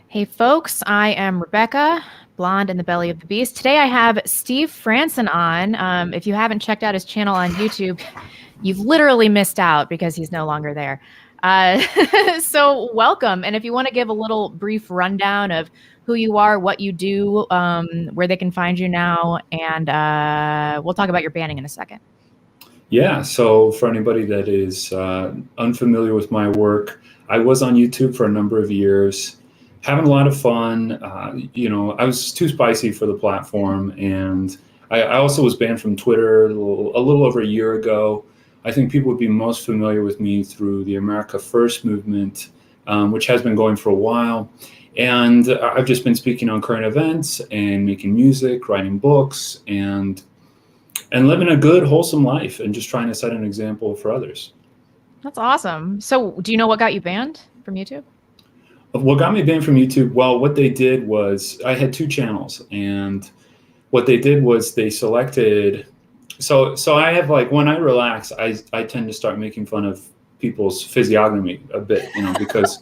Hey folks, I am Rebecca, blonde in the belly of the beast. Today I have Steve Franssen on. If you haven't checked out his channel on YouTube, you've literally missed out because he's no longer there. So welcome. And if you want to give a little brief rundown of who you are, what you do, where they can find you now, and we'll talk about your banding in a second. Yeah, so for anybody that is unfamiliar with my work, I was on YouTube for a number of years, having a lot of fun. I was too spicy for the platform, and I also was banned from Twitter a little over a year ago. I think people would be most familiar with me through the America First movement, which has been going for a while. And I've just been speaking on current events and making music, writing books, and living a good, wholesome life and just trying to set an example for others. That's awesome. So do you know what got you banned from YouTube? What got me banned from YouTube? Well, what they did was I had two channels, and what they did was they selected. So I have, like, when I relax, I tend to start making fun of people's physiognomy a bit, because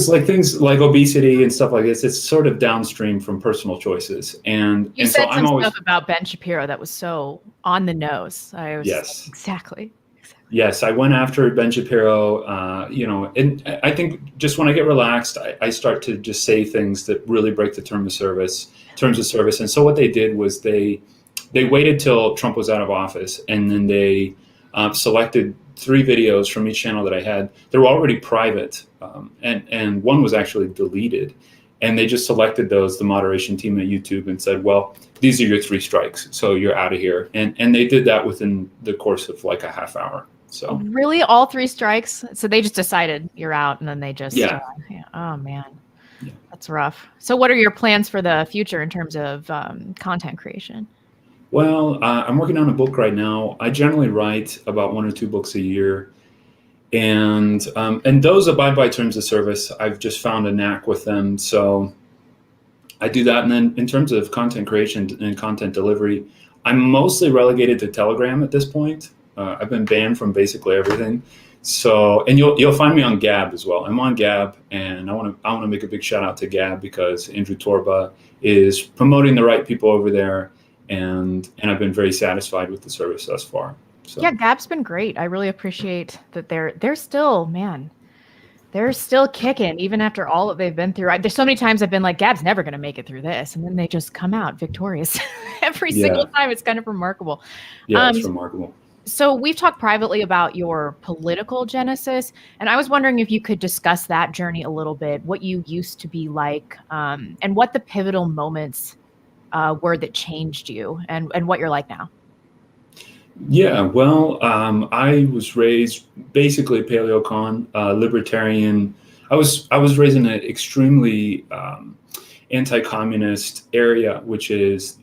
like things like obesity and stuff like this, it's sort of downstream from personal choices. And you said so some stuff about Ben Shapiro that was so on the nose. Yes, exactly. Yes, I went after Ben Shapiro, and I think just when I get relaxed, I start to just say things that really break the terms of service. And so what they did was they waited till Trump was out of office, and then they selected 3 videos from each channel that I had. They were already private, and one was actually deleted. And they just selected those, the moderation team at YouTube, and said, well, these are your 3 strikes, so you're out of here. And they did that within the course of like a half hour. So really, all 3 strikes? So they just decided you're out, and then they just oh man, that's rough. So what are your plans for the future in terms of content creation? Well, I'm working on a book right now. I generally write about 1 or 2 books a year, and those abide by terms of service. I've just found a knack with them, so I do that. And then in terms of content creation and content delivery, I'm mostly relegated to Telegram at this point. I've been banned from basically everything. So, and you'll find me on Gab as well. I'm on Gab, and I want to make a big shout out to Gab because Andrew Torba is promoting the right people over there, and I've been very satisfied with the service thus far. So. Yeah, Gab's been great. I really appreciate that they're still, man, they're still kicking even after all that they've been through. There's so many times I've been like, Gab's never going to make it through this, and then they just come out victorious every single time. It's kind of remarkable. Yeah, it's remarkable. So we've talked privately about your political genesis, and I was wondering if you could discuss that journey a little bit, what you used to be like, and what the pivotal moments were that changed you, and what you're like now. Yeah, well, I was raised basically paleo-con, libertarian. I was raised in an extremely anti-communist area, which is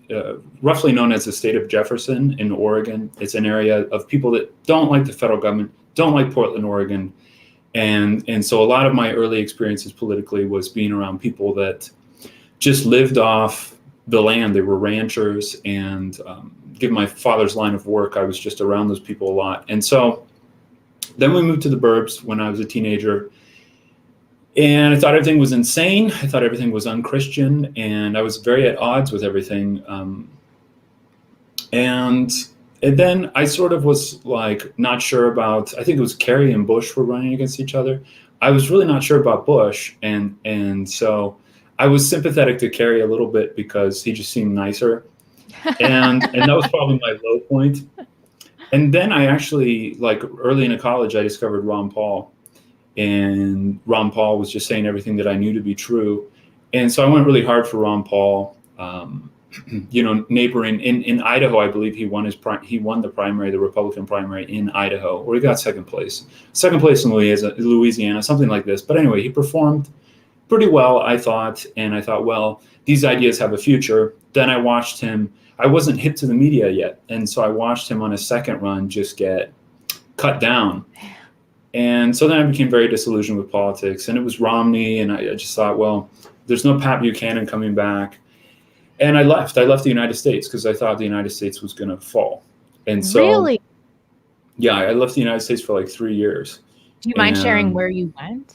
roughly known as the state of Jefferson in Oregon. It's an area of people that don't like the federal government, don't like Portland, Oregon. And so a lot of my early experiences politically was being around people that just lived off the land. They were ranchers, and given my father's line of work, I was just around those people a lot. And so then we moved to the burbs when I was a teenager, and I thought everything was insane. I thought everything was unchristian, and I was very at odds with everything. And then I sort of was like not sure about, I think it was Kerry and Bush were running against each other. I was really not sure about Bush, and so I was sympathetic to Kerry a little bit because he just seemed nicer. And that was probably my low point. And then I actually, like early in college, I discovered Ron Paul. And Ron Paul was just saying everything that I knew to be true. And so I went really hard for Ron Paul. Neighboring in Idaho, I believe he won the primary, the Republican primary in Idaho, or he got second place in Louisiana, something like this. But anyway, he performed pretty well, I thought. And I thought, well, these ideas have a future. Then I watched him. I wasn't hip to the media yet. And so I watched him on his second run just get cut down. And so then I became very disillusioned with politics, and it was Romney, and I just thought, well, there's no Pat Buchanan coming back. And I left the United States because I thought the United States was going to fall. And so, really? Yeah, I left the United States for like 3 years. Do you mind sharing where you went?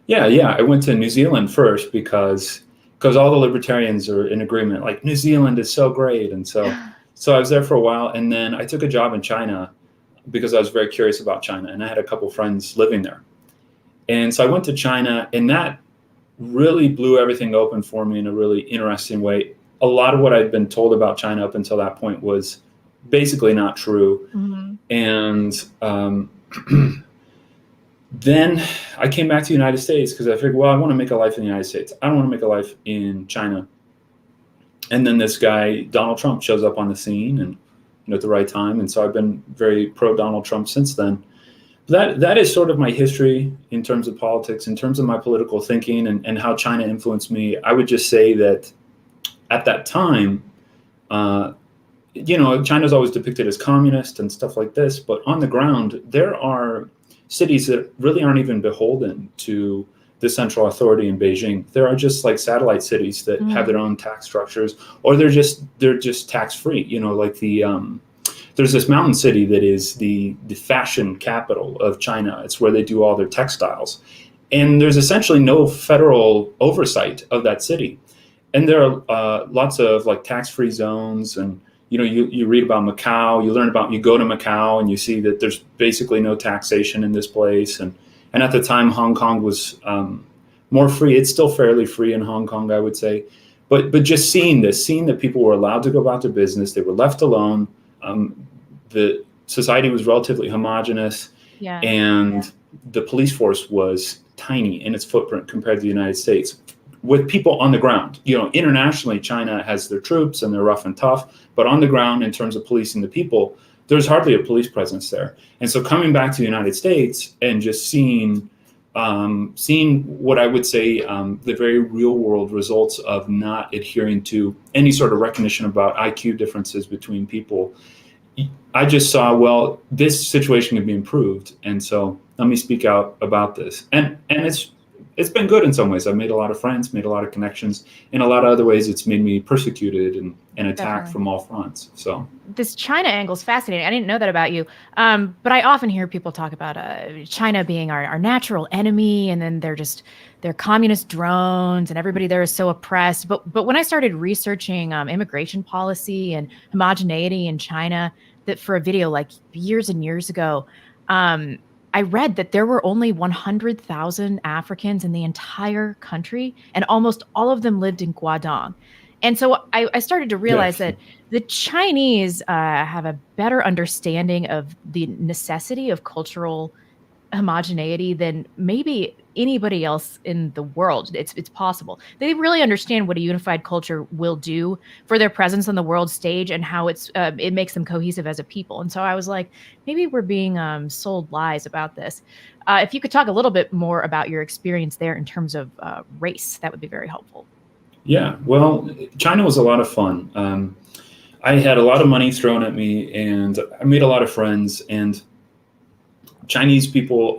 Yeah. I went to New Zealand first because all the libertarians are in agreement. Like New Zealand is so great, and so I was there for a while, and then I took a job in China because I was very curious about China, and I had a couple friends living there, and so I went to China, and that really blew everything open for me in a really interesting way. A lot of what I'd been told about China up until that point was basically not true, Mm-hmm. and then I came back to the United States because I figured, well, I want to make a life in the United States. I don't want to make a life in China. And then this guy, Donald Trump, shows up on the scene and at the right time. And so I've been very pro Donald Trump since then. That is sort of my history in terms of politics, in terms of my political thinking and how China influenced me. I would just say that at that time, China's always depicted as communist and stuff like this, but on the ground, there are cities that really aren't even beholden to the central authority in Beijing. There are just like satellite cities that have their own tax structures, or they're just tax free. Like there's this mountain city that is the fashion capital of China. It's where they do all their textiles, and there's essentially no federal oversight of that city. And there are lots of like tax free zones, and you read about Macau, you go to Macau and you see that there's basically no taxation in this place. And at the time, Hong Kong was more free. It's still fairly free in Hong Kong, I would say. But just seeing that people were allowed to go about their business, they were left alone. The society was relatively homogenous, and the police force was tiny in its footprint compared to the United States. With people on the ground, internationally, China has their troops and they're rough and tough, but on the ground, in terms of policing the people, there's hardly a police presence there. And so coming back to the United States and just seeing what I would say the very real world results of not adhering to any sort of recognition about IQ differences between people, I just saw, well, this situation can be improved. And so let me speak out about this. And it's been good in some ways. I've made a lot of friends, made a lot of connections. In a lot of other ways, it's made me persecuted and attacked from all fronts. So this China angle is fascinating. I didn't know that about you. But I often hear people talk about China being our natural enemy, and then they're communist drones, and everybody there is so oppressed. But when I started researching immigration policy and homogeneity in China, that for a video like years and years ago, I read that there were only 100,000 Africans in the entire country, and almost all of them lived in Guangdong. And so I started to realize that the Chinese have a better understanding of the necessity of cultural homogeneity than maybe anybody else in the world. It's possible. They really understand what a unified culture will do for their presence on the world stage and how it makes them cohesive as a people. And so I was like, maybe we're being sold lies about this. If you could talk a little bit more about your experience there in terms of race, that would be very helpful. Yeah, well, China was a lot of fun. I had a lot of money thrown at me, and I made a lot of friends. And Chinese people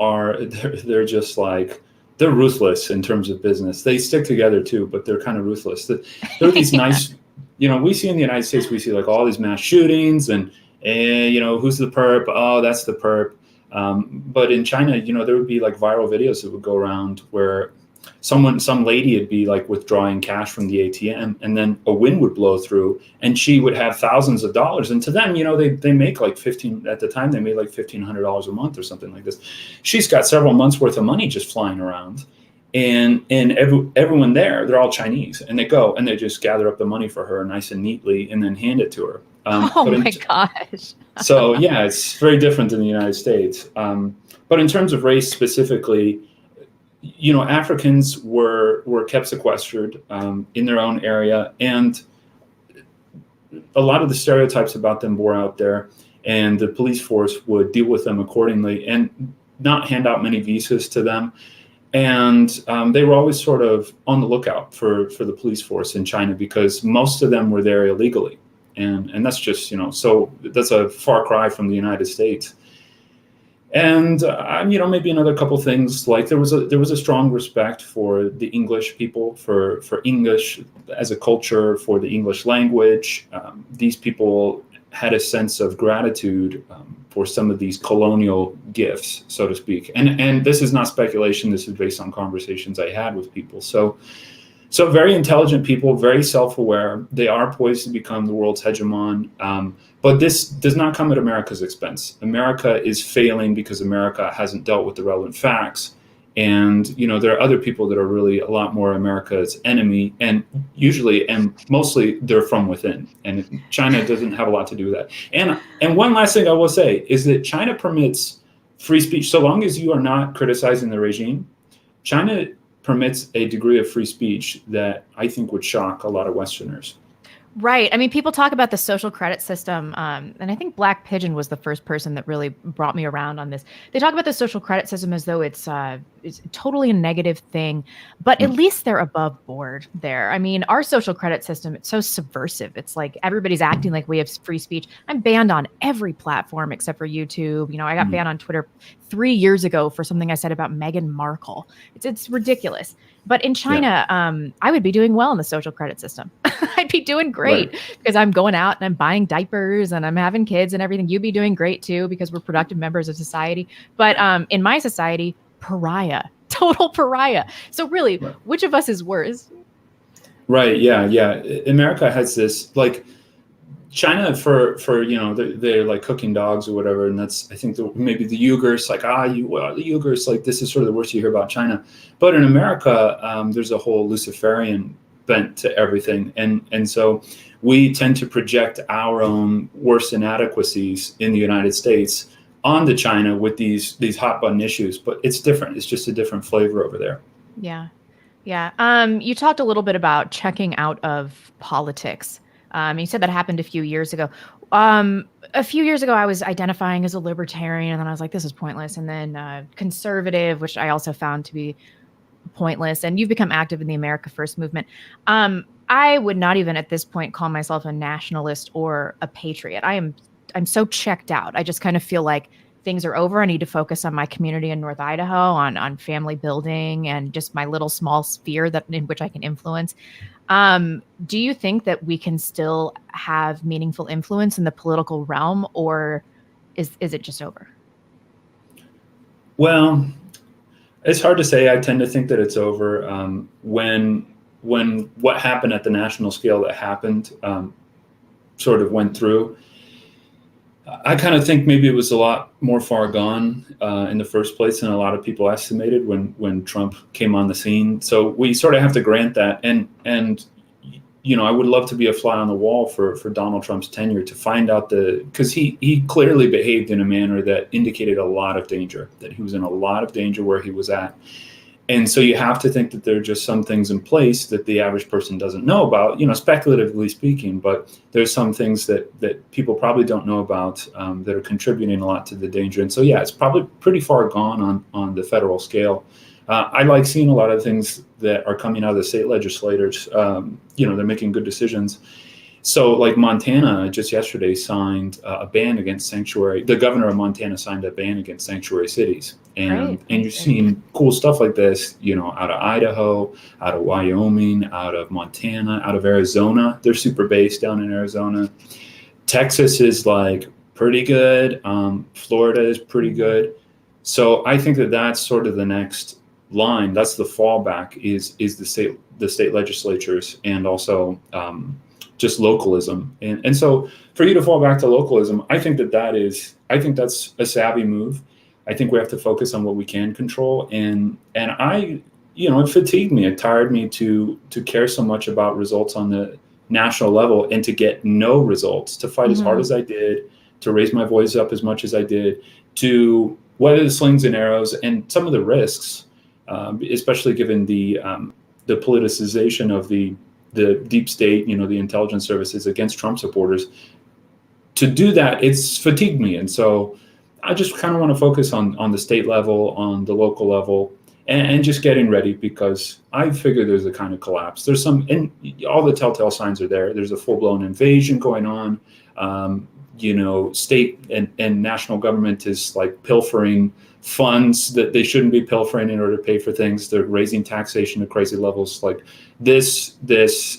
they're just like, they're ruthless in terms of business. They stick together too, but they're kind of ruthless. They're these nice, we see in the United States, we see like all these mass shootings and who's the perp? Oh, that's the perp. But in China, there would be like viral videos that would go around where some lady would be like withdrawing cash from the ATM, and then a wind would blow through and she would have thousands of dollars. And to them, they make like at the time they made like $1,500 a month or something like this. She's got several months worth of money just flying around, and everyone there, they're all Chinese, and they go and they just gather up the money for her nice and neatly and then hand it to her. Oh my gosh. So yeah, it's very different in the United States. But in terms of race specifically, Africans were kept sequestered in their own area, and a lot of the stereotypes about them bore out there, and the police force would deal with them accordingly and not hand out many visas to them. And they were always sort of on the lookout for the police force in China, because most of them were there illegally. And that's just, so that's a far cry from the United States. And maybe another couple things, like there was a strong respect for the English people, for English as a culture, for the English language. These people had a sense of gratitude for some of these colonial gifts, so to speak. And this is not speculation. This is based on conversations I had with people. So very intelligent people, very self-aware. They are poised to become the world's hegemon. But this does not come at America's expense. America is failing because America hasn't dealt with the relevant facts. And, there are other people that are really a lot more America's enemy, and usually and mostly they're from within. And China doesn't have a lot to do with that. And one last thing I will say is that China permits free speech so long as you are not criticizing the regime. China permits a degree of free speech that I think would shock a lot of Westerners. Right. I mean, people talk about the social credit system, and I think Black Pigeon was the first person that really brought me around on this. They talk about the social credit system as though it's totally a negative thing, but at least they're above board there. I mean, our social credit system, it's so subversive. It's like everybody's acting like we have free speech. I'm banned on every platform except for YouTube. I got banned on Twitter 3 years ago for something I said about Meghan Markle. It's ridiculous. But in China, I would be doing well in the social credit system. I'd be doing great because I'm going out and I'm buying diapers and I'm having kids and everything. You'd be doing great too because we're productive members of society. But in my society, pariah, total pariah. So really, which of us is worse? Right. Yeah. America has this, like, China for they're like cooking dogs or whatever, and that's, I think, maybe the Uyghurs, like, the Uyghurs, like, this is sort of the worst you hear about China. But in America, there's a whole Luciferian bent to everything, and so we tend to project our own worst inadequacies in the United States onto China with these hot button issues. But it's different. It's just a different flavor over there. Yeah. You talked a little bit about checking out of politics. You said that happened a few years ago. A few years ago, I was identifying as a libertarian, and then I was like, this is pointless. And then conservative, which I also found to be pointless. And you've become active in the America First movement. I would not even at this point call myself a nationalist or a patriot. I'm so checked out. I just kind of feel like things are over. I need to focus on my community in North Idaho, on family building, and just my little small sphere in which I can influence. Do you think that we can still have meaningful influence in the political realm, or is it just over? Well, it's hard to say. I tend to think that it's over. When what happened at the national scale that happened sort of went through, I kind of think maybe it was a lot more far gone in the first place than a lot of people estimated when Trump came on the scene. So we sort of have to grant that. And I would love to be a fly on the wall for Donald Trump's tenure to find out because he clearly behaved in a manner that indicated a lot of danger, that he was in a lot of danger where he was at. And so you have to think that there are just some things in place that the average person doesn't know about, speculatively speaking, but there's some things that people probably don't know about that are contributing a lot to the danger. And so, yeah, it's probably pretty far gone on the federal scale. I like seeing a lot of things that are coming out of the state legislators. They're making good decisions. So, like, Montana just yesterday signed a ban against sanctuary. The governor of Montana signed a ban against sanctuary cities. And you're seeing cool stuff like this, out of Idaho, out of Wyoming, out of Montana, out of Arizona. They're super based down in Arizona. Texas is like pretty good. Florida is pretty good. So I think that's sort of the next line. That's the fallback is the state legislatures, and also just localism. And so for you to fall back to localism, I think that's a savvy move. I think we have to focus on what we can control. And it fatigued me. It tired me to care so much about results on the national level and to get no results, to fight as hard as I did, to raise my voice up as much as I did, to weather the slings and arrows and some of the risks, especially given the politicization of the deep state, the intelligence services against Trump supporters. To do that, it's fatigued me. And so I just kind of want to focus on the state level, on the local level, and just getting ready, because I figure there's a kind of collapse. There's and all the telltale signs are there. There's a full-blown invasion going on. State and national government is like pilfering funds that they shouldn't be pilfering in order to pay for things. They're raising taxation to crazy levels. Like this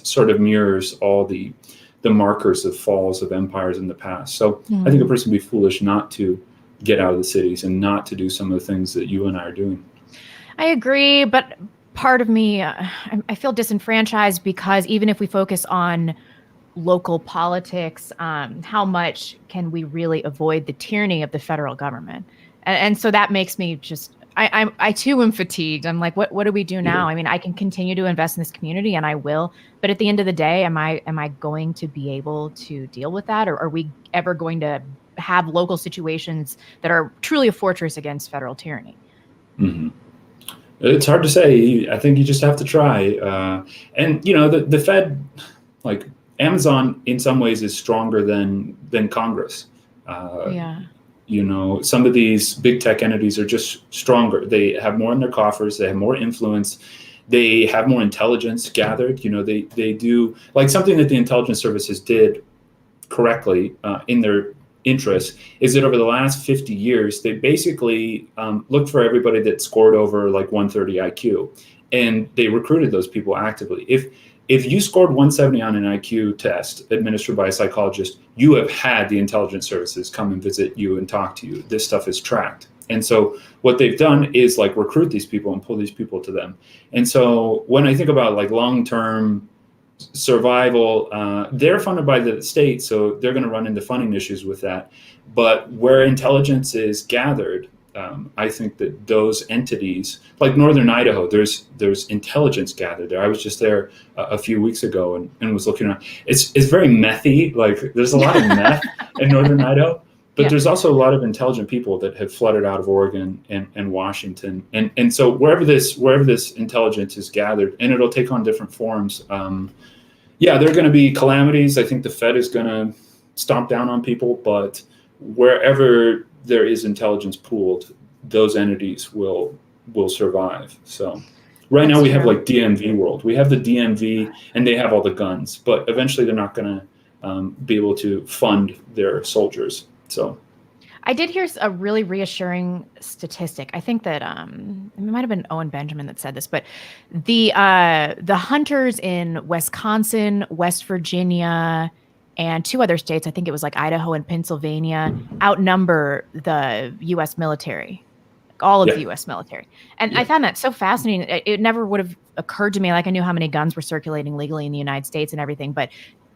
sort of mirrors all the the markers of falls of empires in the past. So I think a person would be foolish not to get out of the cities and not to do some of the things that you and I are doing. I agree, but part of me, I feel disenfranchised because even if we focus on local politics, how much can we really avoid the tyranny of the federal government? And so that makes me just, I too am fatigued. I'm like, what do we do now? I mean, I can continue to invest in this community and I will, but at the end of the day, am I going to be able to deal with that? Or are we ever going to have local situations that are truly a fortress against federal tyranny? Mm-hmm. It's hard to say. I think you just have to try. And the Fed, like Amazon, in some ways, is stronger than Congress. Yeah. Some of these big tech entities are just stronger. They have more in their coffers. They have more influence. They have more intelligence gathered. They do, like, something that the intelligence services did correctly in their interest is that over the last 50 years, they basically looked for everybody that scored over like 130 IQ, and they recruited those people actively. If you scored 170 on an IQ test administered by a psychologist, you have had the intelligence services come and visit you and talk to you. This stuff is tracked. And so what they've done is like recruit these people and pull these people to them. And so when I think about like long-term survival, they're funded by the state, so they're going to run into funding issues with that. But where intelligence is gathered, I think that those entities, like Northern Idaho, there's intelligence gathered there. I was just there a few weeks ago and was looking around. It's very methy. Like there's a lot of meth in Northern Idaho, but there's also a lot of intelligent people that have flooded out of Oregon and Washington. And so wherever this intelligence is gathered, and it'll take on different forms. There are going to be calamities. I think the Fed is going to stomp down on people, but wherever there is intelligence pooled, those entities will survive. So right now we have like DMV world. We have the DMV and they have all the guns, but eventually they're not going to be able to fund their soldiers. So I did hear a really reassuring statistic. I think that it might have been Owen Benjamin that said this, but the hunters in Wisconsin, West Virginia, and 2 other states, I think it was like Idaho and Pennsylvania, outnumber the U.S. military, all of the U.S. military. And I found that so fascinating. It never would have occurred to me. Like I knew how many guns were circulating legally in the United States and everything, but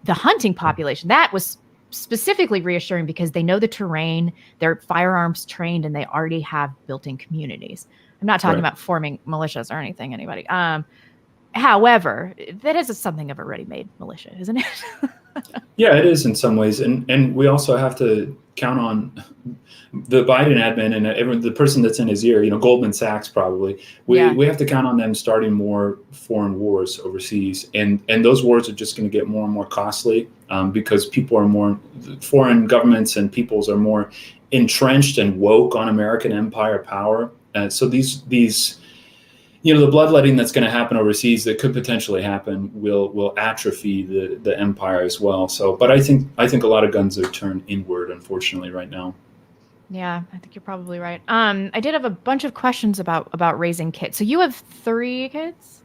the hunting population, that was specifically reassuring because they know the terrain, they're firearms trained, and they already have built-in communities. I'm not talking about forming militias or anything, anybody. However, that is something of a ready-made militia, isn't it? Yeah, it is in some ways. And we also have to count on the Biden admin and everyone, the person that's in his ear, Goldman Sachs probably. We have to count on them starting more foreign wars overseas. And those wars are just going to get more and more costly because foreign governments and peoples are more entrenched and woke on American empire power. So these the bloodletting that's going to happen overseas that could potentially happen will atrophy the empire as well. So, but I think a lot of guns are turned inward, unfortunately, right now. Yeah, I think you're probably right. I did have a bunch of questions about raising kids. So you have 3 kids?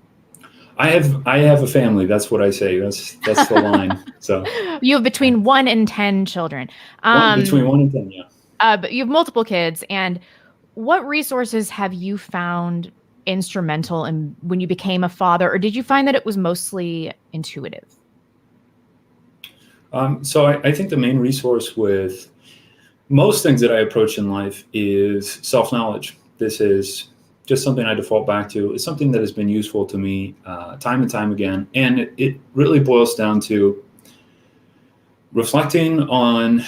I have a family. That's what I say. That's the line. So you have between 1 and 10 children. Between 1 and 10, yeah. But you have multiple kids. And what resources have you found instrumental in when you became a father, or did you find that it was mostly intuitive? So I think the main resource with most things that I approach in life is self-knowledge. This is just something I default back to. It's something that has been useful to me time and time again. And it really boils down to reflecting on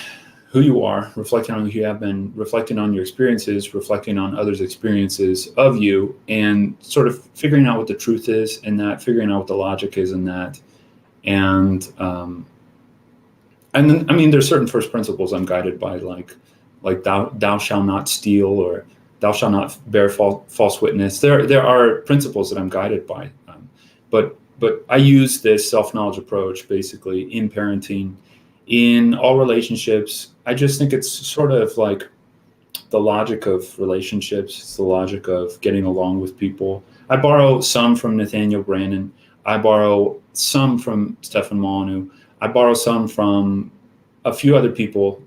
who you are, reflecting on who you have been, reflecting on your experiences, reflecting on others' experiences of you, and sort of figuring out what the truth is in that, figuring out what the logic is in that. And then, I mean, there's certain first principles I'm guided by, like thou shalt not steal, or thou shalt not bear false witness. There are principles that I'm guided by, but I use this self-knowledge approach basically in parenting, in all relationships. I just think it's sort of like the logic of relationships. It's the logic of getting along with people. I borrow some from Nathaniel Brandon. I borrow some from Stefan Molyneux. I borrow some from a few other people,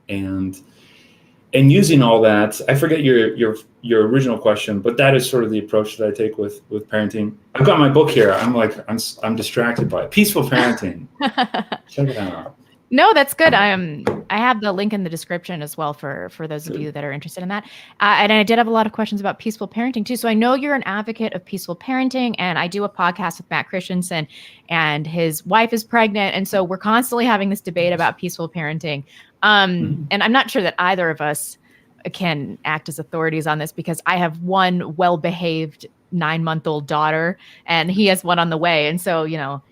and using all that, I forget your original question, but that is sort of the approach that I take with parenting. I've got my book here. I'm distracted by it. Peaceful Parenting. Check it out. No, that's good. I have the link in the description as well for those of you that are interested in that. And I did have a lot of questions about peaceful parenting too. So I know you're an advocate of peaceful parenting, and I do a podcast with Matt Christensen, and his wife is pregnant, and so we're constantly having this debate about peaceful parenting. And I'm not sure that either of us can act as authorities on this, because I have one well-behaved 9-month-old daughter and he has one on the way. And so,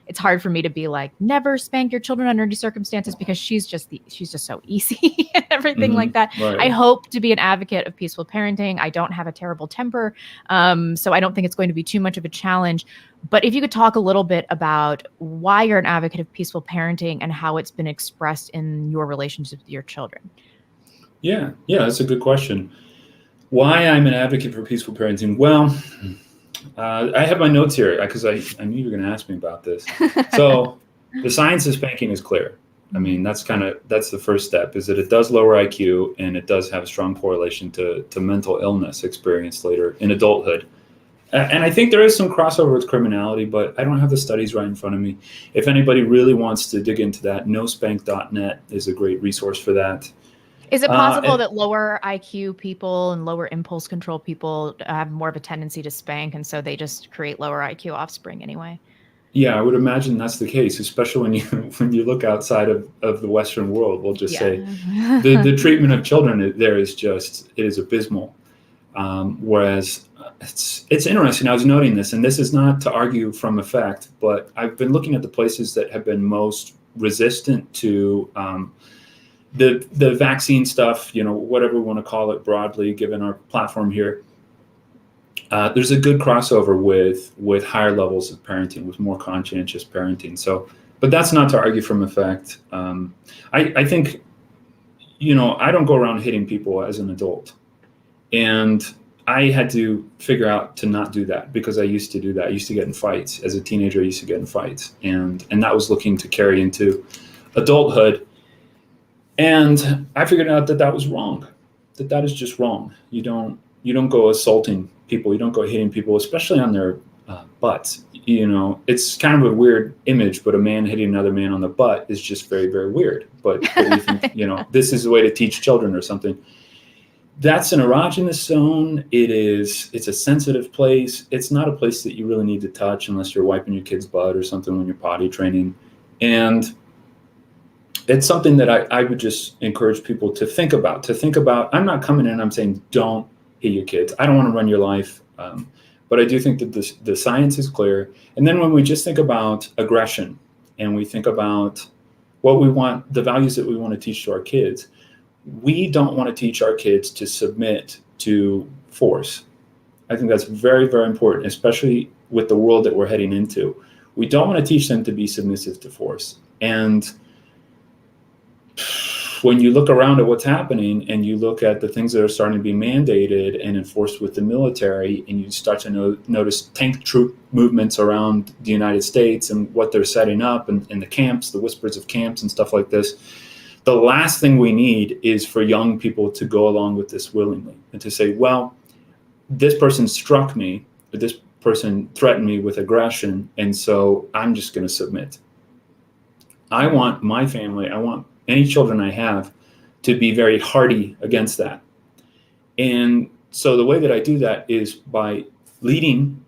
it's hard for me to be like, never spank your children under any circumstances, because she's just so easy and everything like that. Right. I hope to be an advocate of peaceful parenting. I don't have a terrible temper. So I don't think it's going to be too much of a challenge. But if you could talk a little bit about why you're an advocate of peaceful parenting and how it's been expressed in your relationships with your children. Yeah, that's a good question. Why I'm an advocate for peaceful parenting? Well, I have my notes here because I knew you were going to ask me about this. So the science of spanking is clear. I mean, that's the first step, is that it does lower IQ, and it does have a strong correlation to mental illness experienced later in adulthood. And I think there is some crossover with criminality, but I don't have the studies right in front of me. If anybody really wants to dig into that, nospank.net is a great resource for that. Is it possible that lower IQ people and lower impulse control people have more of a tendency to spank, and so they just create lower IQ offspring anyway? Yeah, I would imagine that's the case, especially when you look outside of the Western world. We'll just say the treatment of children there is it is abysmal. Whereas it's interesting. I was noting this, and this is not to argue from effect, but I've been looking at the places that have been most resistant to the vaccine stuff, whatever we want to call it broadly, given our platform here. There's a good crossover with higher levels of parenting, with more conscientious parenting. So, but that's not to argue from effect. I think, I don't go around hitting people as an adult, and I had to figure out to not do that, because I used to do that. I used to get in fights as a teenager. I used to get in fights, and that was looking to carry into adulthood. And I figured out that was wrong. That is just wrong. You don't go assaulting people. You don't go hitting people, especially on their butts. It's kind of a weird image, but a man hitting another man on the butt is just very, very weird. But you think, this is a way to teach children or something. That's an erogenous zone. It's a sensitive place. It's not a place that you really need to touch unless you're wiping your kid's butt or something when you're potty training. And it's something that I would just encourage people to think about. I'm not coming in, I'm saying don't hit your kids. I don't want to run your life. But I do think that the science is clear. And then when we just think about aggression, and we think about what we want, the values that we want to teach to our kids, we don't want to teach our kids to submit to force. I think that's very, very important, especially with the world that we're heading into. We don't want to teach them to be submissive to force. And when you look around at what's happening, and you look at the things that are starting to be mandated and enforced with the military, and you start to notice tank troop movements around the United States and what they're setting up, and the camps, the whispers of camps and stuff like this, the last thing we need is for young people to go along with this willingly and to say, well, this person struck me, but this person threatened me with aggression, and so I'm just going to submit. I want my family, I want any children I have to be very hardy against that. And so the way that I do that is by leading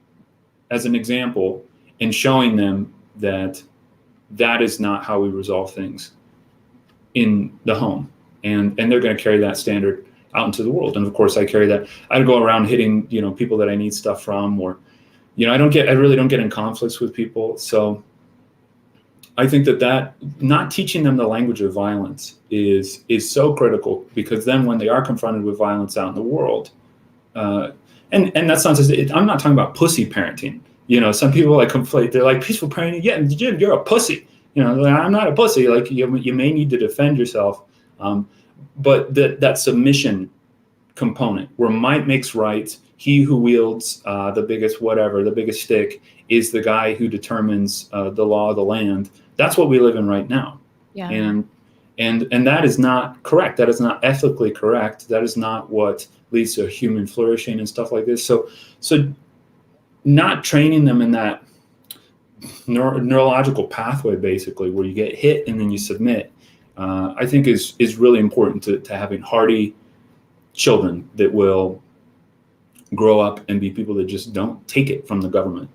as an example and showing them that is not how we resolve things in the home. And they're going to carry that standard out into the world. And of course I carry that. I go around hitting, people that I need stuff from, or, I really don't get in conflicts with people. So I think that not teaching them the language of violence is so critical, because then when they are confronted with violence out in the world, and that's not to say, I'm not talking about pussy parenting. Some people conflate. They're like, peaceful parenting. Yeah, you're a pussy. I'm not a pussy. Like you may need to defend yourself, but that submission component where might makes right, he who wields the biggest whatever, the biggest stick, is the guy who determines the law of the land. That's what we live in right now. Yeah. And that is not correct. That is not ethically correct. That is not what leads to human flourishing and stuff like this. So not training them in that neurological pathway, basically, where you get hit and then you submit, I think is really important to having hardy children that will grow up and be people that just don't take it from the government.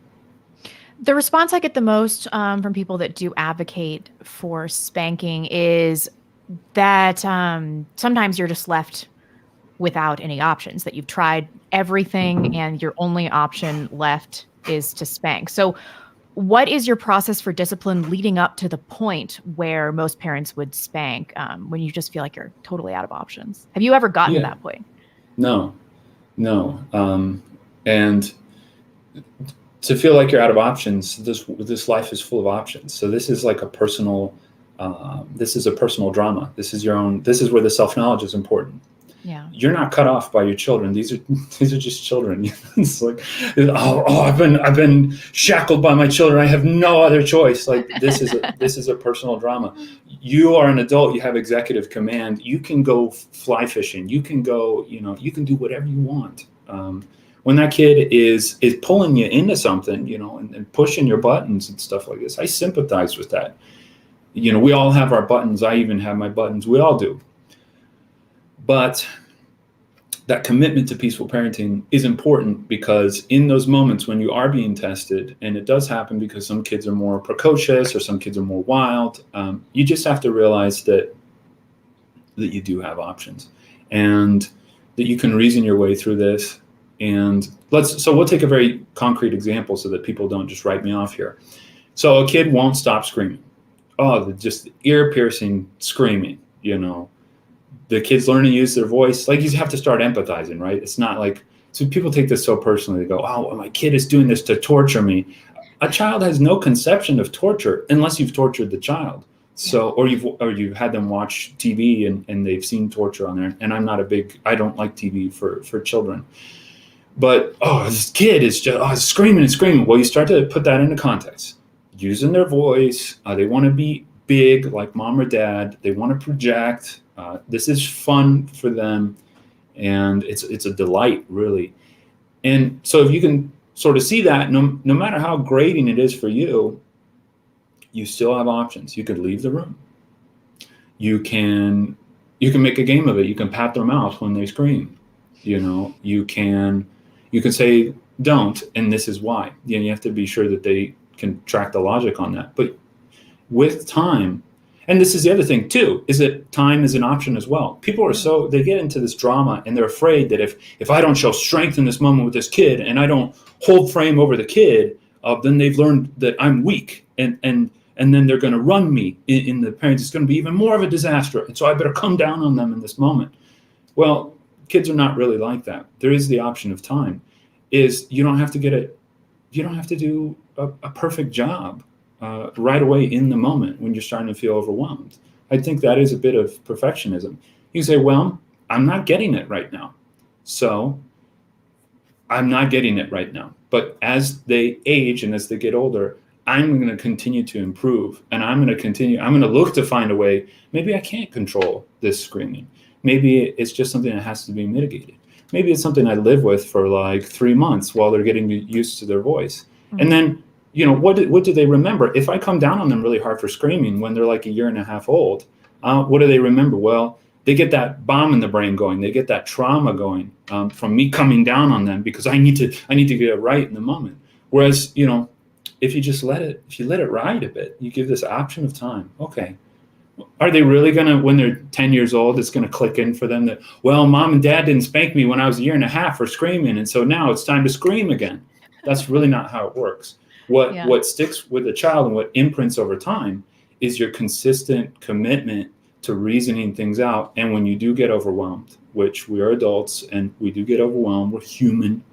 The response I get the most from people that do advocate for spanking is that sometimes you're just left without any options, that you've tried everything and your only option left is to spank. So what is your process for discipline leading up to the point where most parents would spank when you just feel like you're totally out of options? Have you ever gotten to that point? No. And to feel like you're out of options, this life is full of options. So this is like a personal drama. This is where the self-knowledge is important. Yeah. You're not cut off by your children. These are just children. It's like, I've been shackled by my children. I have no other choice. Like this is a personal drama. You are an adult. You have executive command. You can go fly fishing. You can go. You can do whatever you want. When that kid is pulling you into something, and pushing your buttons and stuff like this, I sympathize with that. We all have our buttons. I even have my buttons. We all do. But that commitment to peaceful parenting is important, because in those moments when you are being tested, and it does happen because some kids are more precocious or some kids are more wild, you just have to realize that you do have options and that you can reason your way through this. And we'll take a very concrete example so that people don't just write me off here. So a kid won't stop screaming. Just ear-piercing screaming, The kid's learning to use their voice. Like, you have to start empathizing, right? It's not like, so people take this so personally. They go, oh, my kid is doing this to torture me. A child has no conception of torture unless you've tortured the child. So, or you've had them watch TV and they've seen torture on there. And I don't like TV for children. But, this kid is just screaming and screaming. Well, you start to put that into context. Using their voice. They want to be big like mom or dad. They want to project. This is fun for them, and it's a delight, really. And so if you can sort of see that, no matter how grating it is for you, you still have options. You could leave the room. You can make a game of it. You can pat their mouth when they scream. You can say don't, and this is why. You have to be sure that they can track the logic on that. But with time, and this is the other thing too, is that time is an option as well. People are they get into this drama and they're afraid that if I don't show strength in this moment with this kid and I don't hold frame over the kid, then they've learned that I'm weak and then they're going to run me in the parents. It's going to be even more of a disaster. And so I better come down on them in this moment. Well, kids are not really like that. There is the option of time. You don't have to do a perfect job right away in the moment when you're starting to feel overwhelmed. I think that is a bit of perfectionism. You say, well, I'm not getting it right now. So I'm not getting it right now. But as they age and as they get older, I'm going to continue to improve, and I'm going to look to find a way. Maybe I can't control this screaming. Maybe it's just something that has to be mitigated. Maybe it's something I live with for like 3 months while they're getting used to their voice. Mm-hmm. And then, what do they remember? If I come down on them really hard for screaming when they're like 1.5 years old, what do they remember? Well, they get that bomb in the brain going. They get that trauma going from me coming down on them because I need to get it right in the moment. Whereas, if you let it ride a bit, you give this option of time. Okay. Are they really when they're 10 years old, it's going to click in for them that, well, mom and dad didn't spank me when I was 1.5 years for screaming, and so now it's time to scream again. That's really not how it works. What sticks with a child and what imprints over time is your consistent commitment to reasoning things out. And when you do get overwhelmed, which we are adults and we do get overwhelmed, we're human.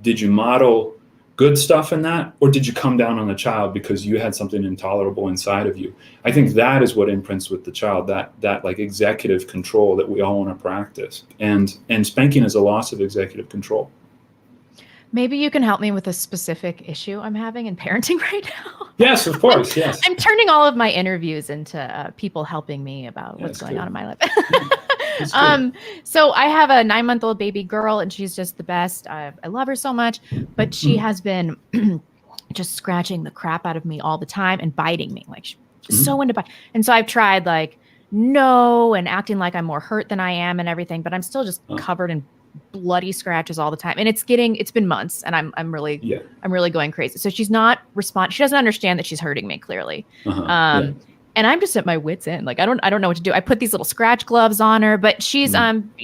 Did you model good stuff in that, or did you come down on the child because you had something intolerable inside of you? I think that is what imprints with the child, that like executive control that we all want to practice. And spanking is a loss of executive control. Maybe you can help me with a specific issue I'm having in parenting right now. Yes, of course. Yes. I'm turning all of my interviews into people helping me about what's going on in my life. So I have a 9-month-old baby girl, and she's just the best. I love her so much, but she has been just scratching the crap out of me all the time and biting me, like she's so into bite. And so I've tried like no and acting like I'm more hurt than I am and everything, but I'm still just covered in bloody scratches all the time. And it's been months, and I'm really going crazy. So she's not she doesn't understand that she's hurting me, clearly. And I'm just at my wit's end. Like, I don't know what to do. I put these little scratch gloves on her, but she's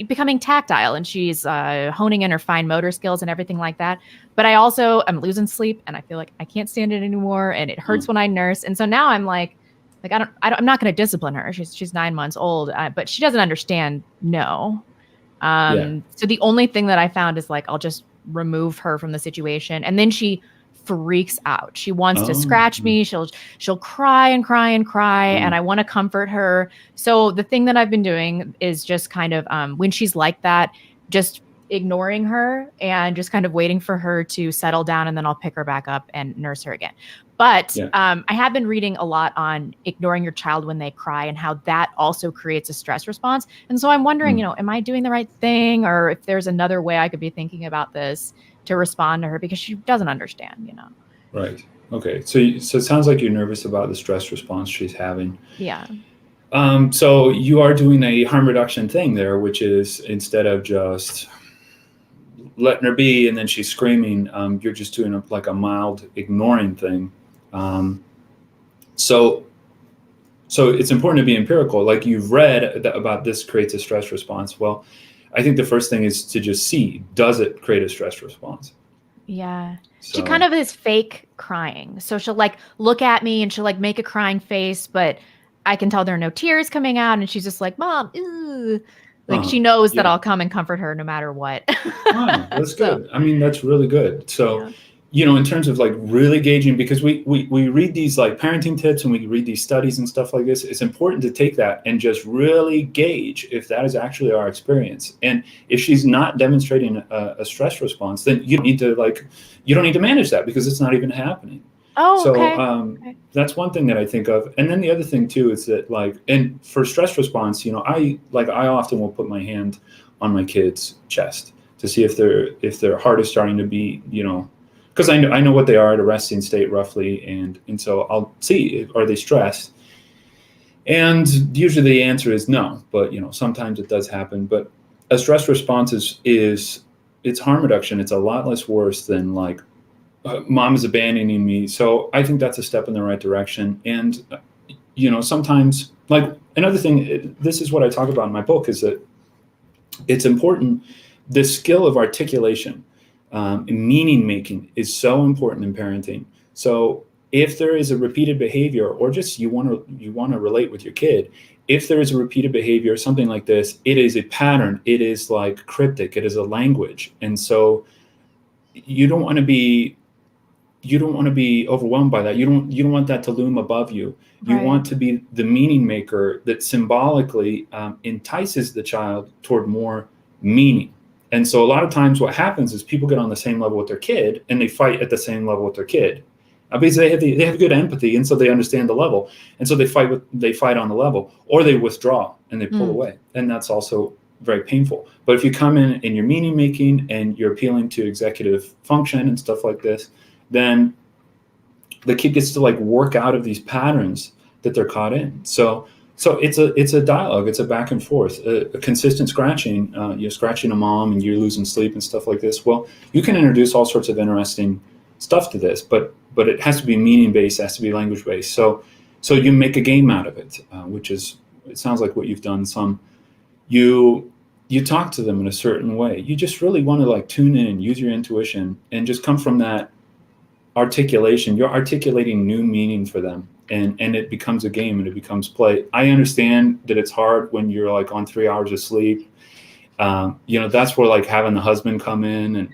becoming tactile, and she's honing in her fine motor skills and everything like that. But I'm losing sleep, and I feel like I can't stand it anymore, and it hurts when I nurse. And so now I'm like I'm not going to discipline her. She's 9 months old, but she doesn't understand. No. So the only thing that I found is like, I'll just remove her from the situation. And then she freaks out. She wants to scratch me. She'll cry and cry and cry. And I want to comfort her. So the thing that I've been doing is just kind of, when she's like that, just ignoring her and just kind of waiting for her to settle down. And then I'll pick her back up and nurse her again. But I have been reading a lot on ignoring your child when they cry and how that also creates a stress response. And so I'm wondering, am I doing the right thing, or if there's another way I could be thinking about this to respond to her, because she doesn't understand, Right. Okay. So it sounds like you're nervous about the stress response she's having. Yeah. So you are doing a harm reduction thing there, which is, instead of just letting her be and then she's screaming, you're just doing a mild ignoring thing. So it's important to be empirical. Like, you've read about this creates a stress response. Well, I think the first thing is to just see, does it create a stress response? Yeah. So she kind of is fake crying. So she'll like look at me and she'll like make a crying face, but I can tell there are no tears coming out. And she's just like, Mom, ew. Like she knows that I'll come and comfort her no matter what. That's good. I mean, that's really good. So, in terms of like really gauging, because we read these like parenting tips and we read these studies and stuff like this, it's important to take that and just really gauge if that is actually our experience. And if she's not demonstrating a stress response, then you don't need to manage that, because it's not even happening. So that's one thing that I think of. And then the other thing too is that, like, and for stress response, I often will put my hand on my kid's chest to see if their heart is starting to beat, because I know what they are at a resting state roughly, and so I'll see, are they stressed? And usually the answer is no, but sometimes it does happen. But a stress response is it's harm reduction. It's a lot less worse than like, Mom is abandoning me. So I think that's a step in the right direction. And sometimes, like, another thing, this is what I talk about in my book, is that it's important. The skill of articulation, meaning making, is so important in parenting. So if there is a repeated behavior, or just you want to relate with your kid, if there is a repeated behavior, something like this, it is a pattern. It is like cryptic. It is a language. And so you don't want to be overwhelmed by that. You don't want that to loom above you. You want to be the meaning maker that symbolically entices the child toward more meaning. And so a lot of times what happens is people get on the same level with their kid, and they fight at the same level with their kid. Because they have good empathy, and so they understand the level, and so they fight on the level, or they withdraw and they pull away, and that's also very painful. But if you come in and you're meaning making and you're appealing to executive function and stuff like this, then the kid gets to like work out of these patterns that they're caught in. So it's a dialogue. It's a back and forth, a consistent scratching. You're scratching a mom and you're losing sleep and stuff like this. Well, you can introduce all sorts of interesting stuff to this, but it has to be meaning based, it has to be language based. So you make a game out of it, which is, it sounds like what you've done some. You talk to them in a certain way. You just really want to like tune in and use your intuition and just come from that articulation. You're articulating new meaning for them, and it becomes a game and it becomes play. I understand that it's hard when you're like on 3 hours of sleep. That's where like having the husband come in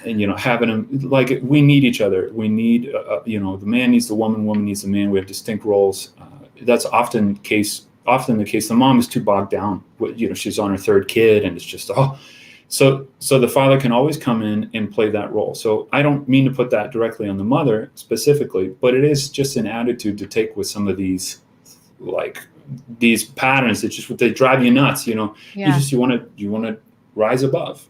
and having them, like, we need each other. We need, the man needs the woman needs the man. We have distinct roles. That's often the case. The mom is too bogged down. She's on her third kid, and it's just So the father can always come in and play that role. So I don't mean to put that directly on the mother specifically, but it is just an attitude to take with some of these, like, these patterns that they drive you nuts. You want to rise above.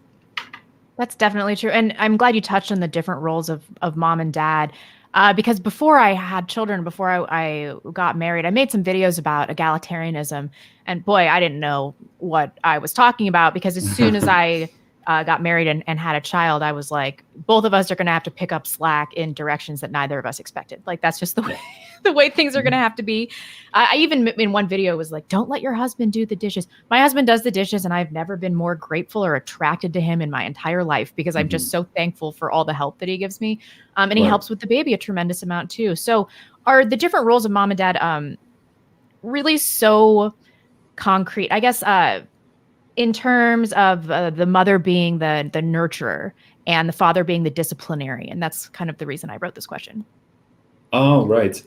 That's definitely true. And I'm glad you touched on the different roles of mom and dad. Because before I had children, before I got married, I made some videos about egalitarianism. And boy, I didn't know what I was talking about, because as soon as I got married and had a child, I was like, both of us are going to have to pick up slack in directions that neither of us expected. Like, that's just the way the way things are going to have to be. I even in one video was like, don't let your husband do the dishes. My husband does the dishes, and I've never been more grateful or attracted to him in my entire life, because I'm just so thankful for all the help that he gives me. And he helps with the baby a tremendous amount too. So are the different roles of mom and dad really so concrete? I guess in terms of the mother being the nurturer and the father being the disciplinarian. That's kind of the reason I wrote this question. Oh, right.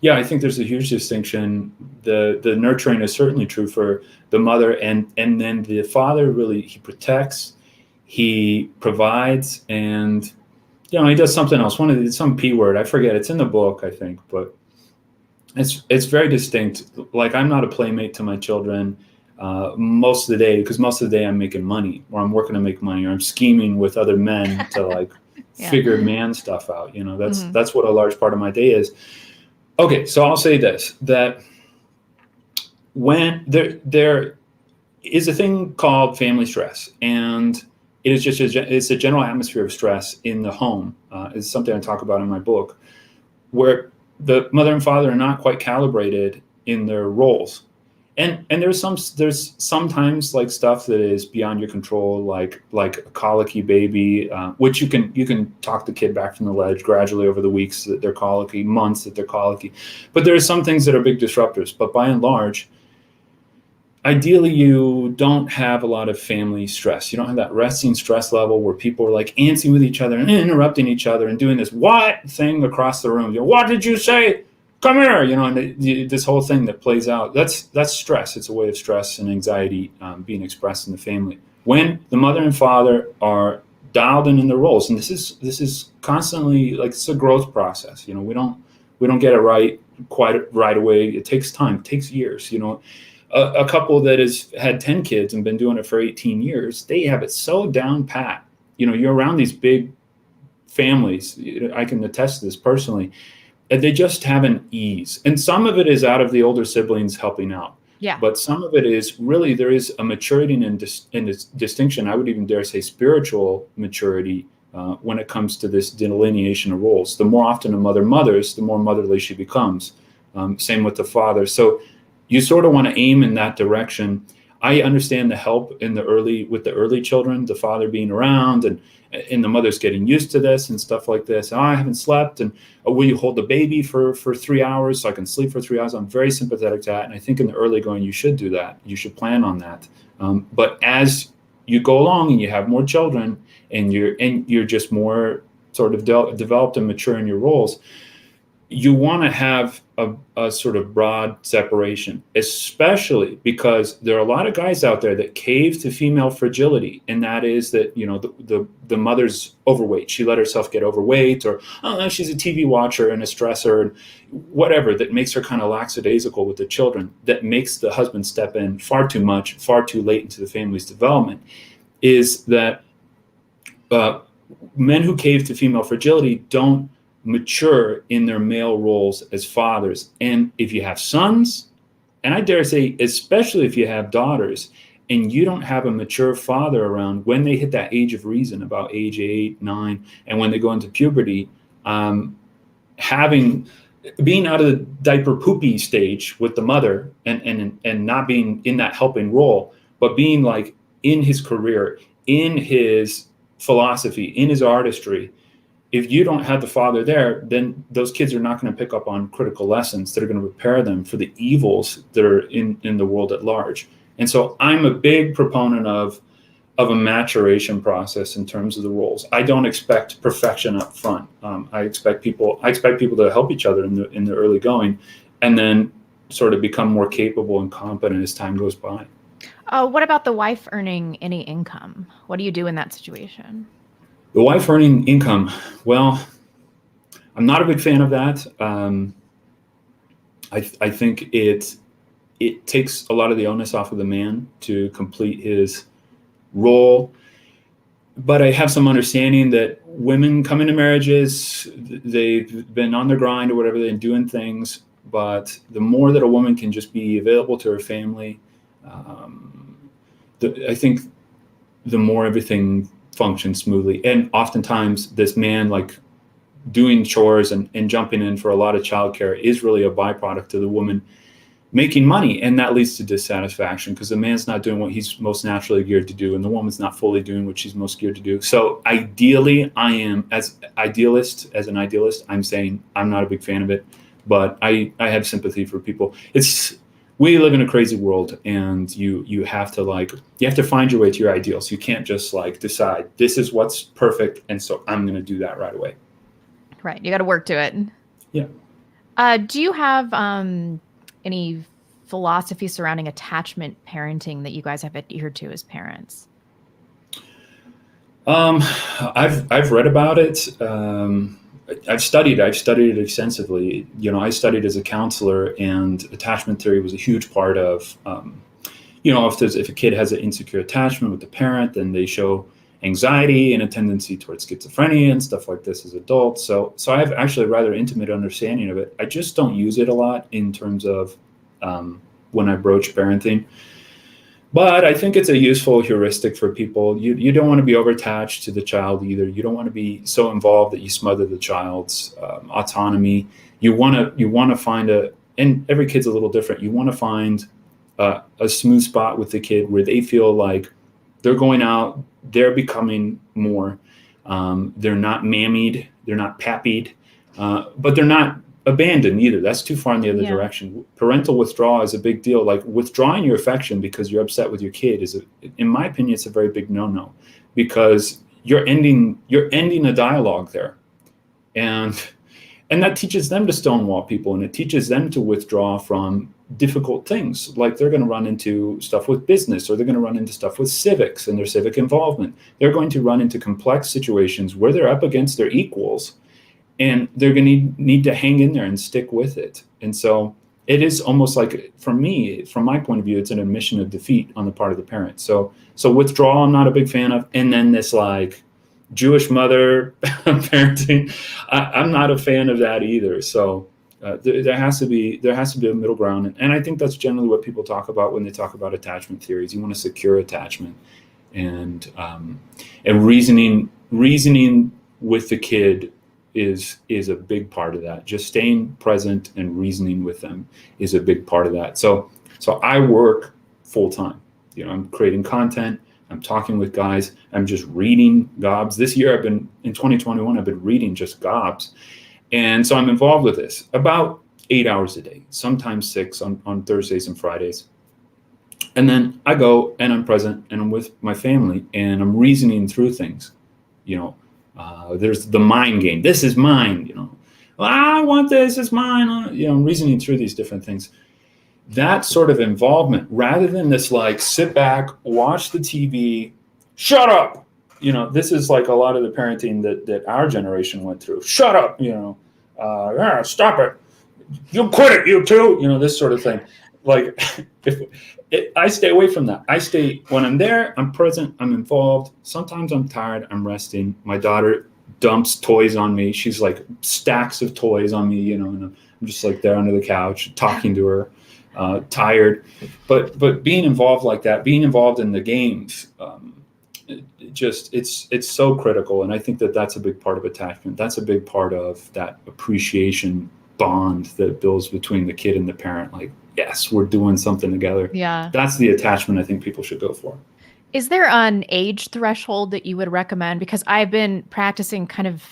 Yeah, I think there's a huge distinction. The nurturing is certainly true for the mother, and then the father really, he protects, he provides, and he does something else. Some P word, I forget. It's in the book, I think, but it's very distinct. Like, I'm not a playmate to my children most of the day, because most of the day I'm making money, or I'm working to make money, or I'm scheming with other men to like figure man stuff out. That's what a large part of my day is. Okay, so I'll say this, that when there is a thing called family stress, and it is just it's a general atmosphere of stress in the home. It's something I talk about in my book, where the mother and father are not quite calibrated in their roles. And there's sometimes like stuff that is beyond your control, like a colicky baby, which you can talk the kid back from the ledge gradually over the weeks that they're colicky, months that they're colicky. But there are some things that are big disruptors. But by and large, ideally, you don't have a lot of family stress. You don't have that resting stress level where people are like antsy with each other and interrupting each other and doing this what thing across the room. What did you say? Come here, and this whole thing that plays out. That's stress. It's a way of stress and anxiety being expressed in the family. When the mother and father are dialed in their roles, and this is constantly, like, it's a growth process. We don't get it right quite right away. It takes time. It takes years. A couple that has had 10 kids and been doing it for 18 years, they have it so down pat. You're around these big families. I can attest to this personally. And they just have an ease. And some of it is out of the older siblings helping out. Yeah. But some of it is really, there is a maturity and distinction. I would even dare say spiritual maturity when it comes to this delineation of roles. The more often a mother mothers, the more motherly she becomes. Same with the father. So you sort of want to aim in that direction. I understand the help with the early children, the father being around and the mother's getting used to this and stuff like this. I haven't slept, and will you hold the baby for 3 hours so I can sleep for 3 hours? I'm very sympathetic to that, and I think in the early going you should do that. You should plan on that. But as you go along and you have more children and you're just more sort of developed and mature in your roles, you want to have a sort of broad separation, especially because there are a lot of guys out there that cave to female fragility. And that is that, the mother's overweight. She let herself get overweight, or she's a TV watcher and a stressor and whatever, that makes her kind of lackadaisical with the children, that makes the husband step in far too much, far too late into the family's development. Is that men who cave to female fragility don't mature in their male roles as fathers. And if you have sons, and I dare say especially if you have daughters, and you don't have a mature father around when they hit that age of reason, about age 8, 9, and when they go into puberty, being out of the diaper poopy stage with the mother, and not being in that helping role, but being like in his career, in his philosophy, in his artistry. If you don't have the father there, then those kids are not going to pick up on critical lessons that are going to prepare them for the evils that are in the world at large. And so I'm a big proponent of of a maturation process in terms of the roles. I don't expect perfection up front. I expect people to help each other in the early going, and then sort of become more capable and competent as time goes by. What about the wife earning any income? What do you do in that situation? The wife earning income. Well, I'm not a big fan of that. I think it takes a lot of the onus off of the man to complete his role. But I have some understanding that women come into marriages, they've been on their grind or whatever, they're doing things. But the more that a woman can just be available to her family, I think the more everything functions smoothly. And oftentimes this man, like doing chores and jumping in for a lot of childcare, is really a byproduct of the woman making money, and that leads to dissatisfaction because the man's not doing what he's most naturally geared to do, and the woman's not fully doing what she's most geared to do. So ideally, I am as an idealist, I'm saying I'm not a big fan of it, but I have sympathy for people. We live in a crazy world, and you have to find your way to your ideals. You can't just like decide this is what's perfect, and so I'm going to do that right away. Right, you got to work to it. Yeah. Do you have any philosophy surrounding attachment parenting that you guys have adhered to as parents? I've read about it. I've studied it extensively. I studied as a counselor, and attachment theory was a huge part of, if a kid has an insecure attachment with the parent, then they show anxiety and a tendency towards schizophrenia and stuff like this as adults. So I have actually a rather intimate understanding of it. I just don't use it a lot in terms of when I broach parenting. But I think it's a useful heuristic for people. You don't want to be over-attached to the child either. You don't want to be so involved that you smother the child's autonomy. You want to find and every kid's a little different. You want to find a smooth spot with the kid where they feel like they're going out, they're becoming more. They're not mammied, they're not pappied, but they're not abandoned either. That's too far in the other direction. Parental withdrawal is a big deal. Like withdrawing your affection because you're upset with your kid in my opinion, it's a very big no-no, because you're ending a dialogue there, and that teaches them to stonewall people, and it teaches them to withdraw from difficult things. Like they're going to run into stuff with business, or they're going to run into stuff with civics and their civic involvement. They're going to run into complex situations where they're up against their equals, and they're going to need to hang in there and stick with it. And so it is almost like, for me, from my point of view, it's an admission of defeat on the part of the parent. So withdrawal, I'm not a big fan of. And then this like Jewish mother parenting, I'm not a fan of that either. So there has to be a middle ground, and I think that's generally what people talk about when they talk about attachment theories. You want to secure attachment, and reasoning with the kid is a big part of that. Just staying present and reasoning with them is a big part of that. So I work full time. I'm creating content. I'm talking with guys. I'm just reading gobs. This year in 2021, I've been reading just gobs. And so I'm involved with this about 8 hours a day, sometimes 6 on Thursdays and Fridays. And then I go and I'm present and I'm with my family and I'm reasoning through things. There's the mind game. This is mine. Well, I want this. It's mine. I'm reasoning through these different things. That sort of involvement, rather than this like sit back, watch the TV, shut up. This is like a lot of the parenting that our generation went through. Shut up, stop it. You quit it, you too. This sort of thing. Like, I stay away from that. When I'm there, I'm present, I'm involved. Sometimes I'm tired, I'm resting. My daughter dumps toys on me. She's like stacks of toys on me, and I'm just like there under the couch talking to her, tired. But being involved like that, being involved in the games, it's so critical. And I think that's a big part of attachment. That's a big part of that appreciation bond that builds between the kid and the parent. Like, yes, we're doing something together. Yeah. That's the attachment I think people should go for. Is there an age threshold that you would recommend? Because I've been practicing kind of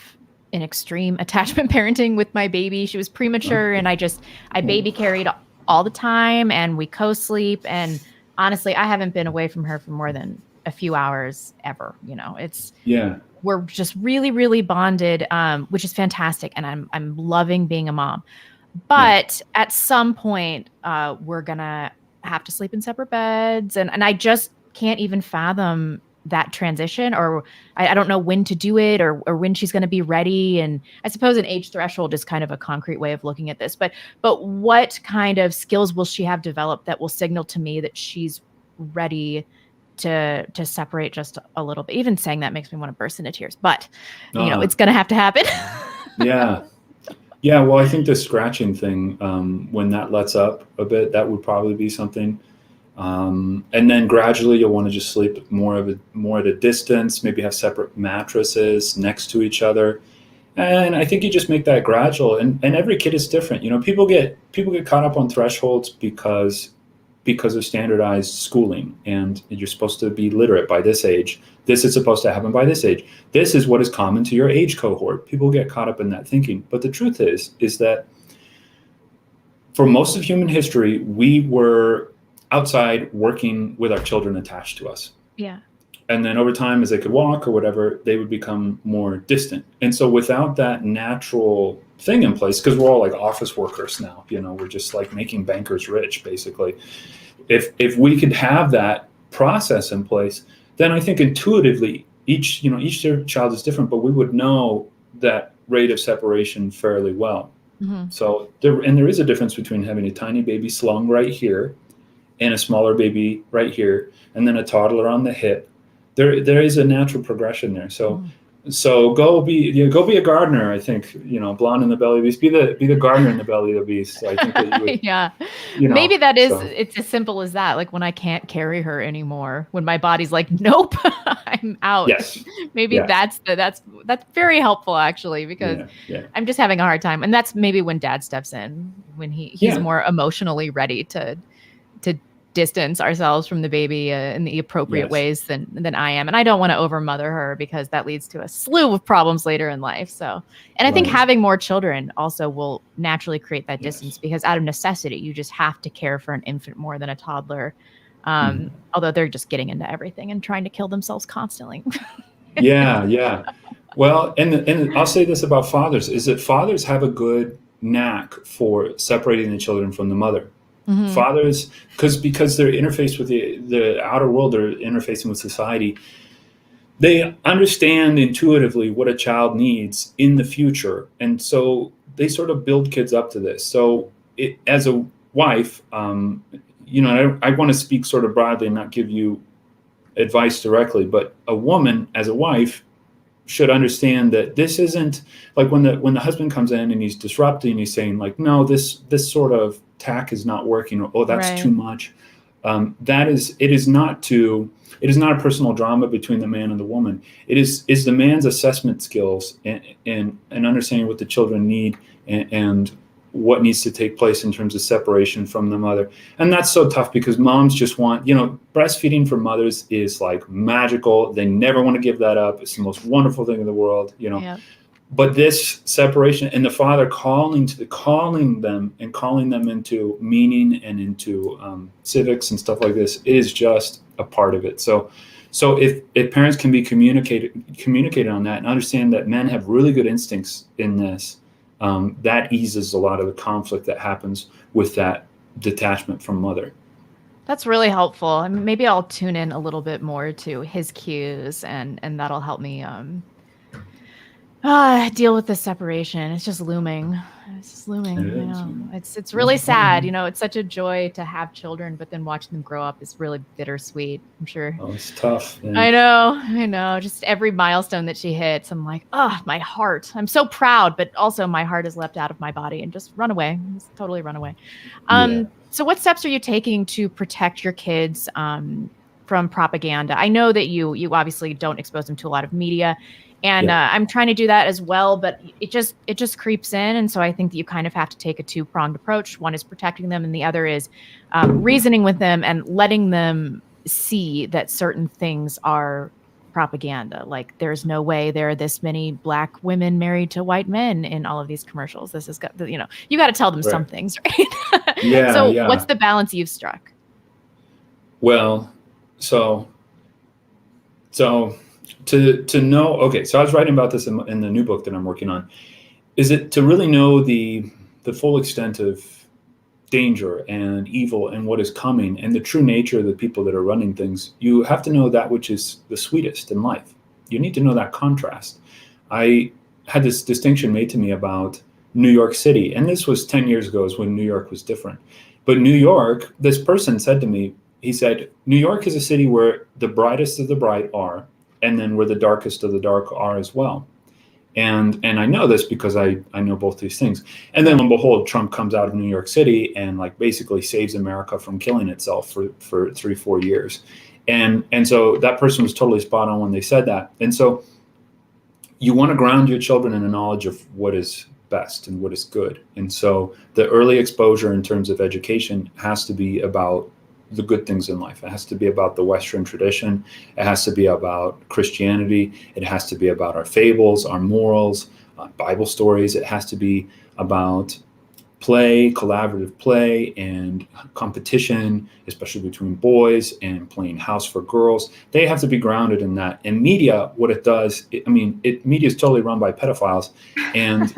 an extreme attachment parenting with my baby. She was premature and I baby carried all the time and we co-sleep. And honestly, I haven't been away from her for more than a few hours ever. You know, Yeah. we're just really, really bonded, which is fantastic. And I'm loving being a mom. But at some point, we're gonna have to sleep in separate beds, and I just can't even fathom that transition, or I don't know when to do it, or when she's going to be ready. And I suppose an age threshold is kind of a concrete way of looking at this. But what kind of skills will she have developed that will signal to me that she's ready to separate just a little bit? Even saying that makes me want to burst into tears. But it's going to have to happen. Yeah. Yeah, well, I think the scratching thing, when that lets up a bit, that would probably be something. And then gradually you'll want to just sleep more at a distance, maybe have separate mattresses next to each other. And I think you just make that gradual, and every kid is different. People get caught up on thresholds because of standardized schooling, and you're supposed to be literate by this age. This is supposed to happen by this age. This is what is common to your age cohort. People get caught up in that thinking. But the truth is that for most of human history, we were outside working with our children attached to us. Yeah. And then over time, as they could walk or whatever, they would become more distant. And so without that natural thing in place, because we're all like office workers now, we're just like making bankers rich, basically. If we could have that process in place, then I think intuitively each child is different, but we would know that rate of separation fairly well. Mm-hmm. So there is a difference between having a tiny baby slung right here and a smaller baby right here, and then a toddler on the hip. There is a natural progression there. So So go be a gardener. I think blonde in the belly of the beast. Be the gardener in the belly of the beast. I think that you would, yeah. Maybe that is. So. It's as simple as that. Like when I can't carry her anymore, when my body's like, nope, I'm out. Yes. Maybe that's very helpful actually, because I'm just having a hard time, and that's maybe when Dad steps in, when he's more emotionally ready to distance ourselves from the baby in the appropriate ways than I am. And I don't want to overmother her, because that leads to a slew of problems later in life. So, and I think having more children also will naturally create that distance, because out of necessity, you just have to care for an infant more than a toddler. Although they're just getting into everything and trying to kill themselves constantly. Yeah. Well, and I'll say this about fathers, is that fathers have a good knack for separating the children from the mother. Mm-hmm. Fathers, because they're interfaced with the outer world, they're interfacing with society. They understand intuitively what a child needs in the future, and so they sort of build kids up to this. So, as a wife, I want to speak sort of broadly and not give you advice directly, but a woman as a wife should understand that this isn't like when the husband comes in and he's disrupting, he's saying like, no, this sort of tack is not working, or that's too much. It is not a personal drama between the man and the woman. It is the man's assessment skills and understanding what the children need and what needs to take place in terms of separation from the mother. And that's so tough, because moms just want, breastfeeding for mothers is like magical. They never want to give that up. It's the most wonderful thing in the world, Yep. But this separation and the father calling them into meaning and into civics and stuff like this is just a part of it. So if parents can be communicated on that and understand that men have really good instincts in this, that eases a lot of the conflict that happens with that detachment from mother. That's really helpful. I mean, maybe I'll tune in a little bit more to his cues, and that'll help me deal with the separation. It's just looming. It's really sad. It's such a joy to have children, but then watching them grow up is really bittersweet. I'm sure. Oh, it's tough. Yeah. I know. Just every milestone that she hits, I'm like, my heart. I'm so proud, but also my heart has leapt out of my body and just run away. Just totally run away. So what steps are you taking to protect your kids from propaganda? I know that you obviously don't expose them to a lot of media. And I'm trying to do that as well, but it just creeps in. And so I think that you kind of have to take a two-pronged approach. One is protecting them, and the other is reasoning with them and letting them see that certain things are propaganda. Like, there's no way there are this many Black women married to white men in all of these commercials. This is, you got to tell them some things, right? So what's the balance you've struck? Well, so So to know, okay, so I was writing about this in the new book that I'm working on. Is it to really know the full extent of danger and evil and what is coming and the true nature of the people that are running things? You have to know that which is the sweetest in life. You need to know that contrast. I had this distinction made to me about New York City, and this was 10 years ago, is when New York was different. But New York, this person said to me, he said, New York is a city where the brightest of the bright are, and then where the darkest of the dark are as well. And I know this because I know both these things. And then lo and behold, Trump comes out of New York City and like basically saves America from killing itself for 3-4 years. And so that person was totally spot on when they said that. And so you want to ground your children in a knowledge of what is best and what is good. And so the early exposure in terms of education has to be about the good things in life. It has to be about the Western tradition. It has to be about Christianity. It has to be about our fables, our morals, Bible stories. It has to be about play, collaborative play, and competition, especially between boys, and playing house for girls. They have to be grounded in that. And media, what it does, media is totally run by pedophiles. And,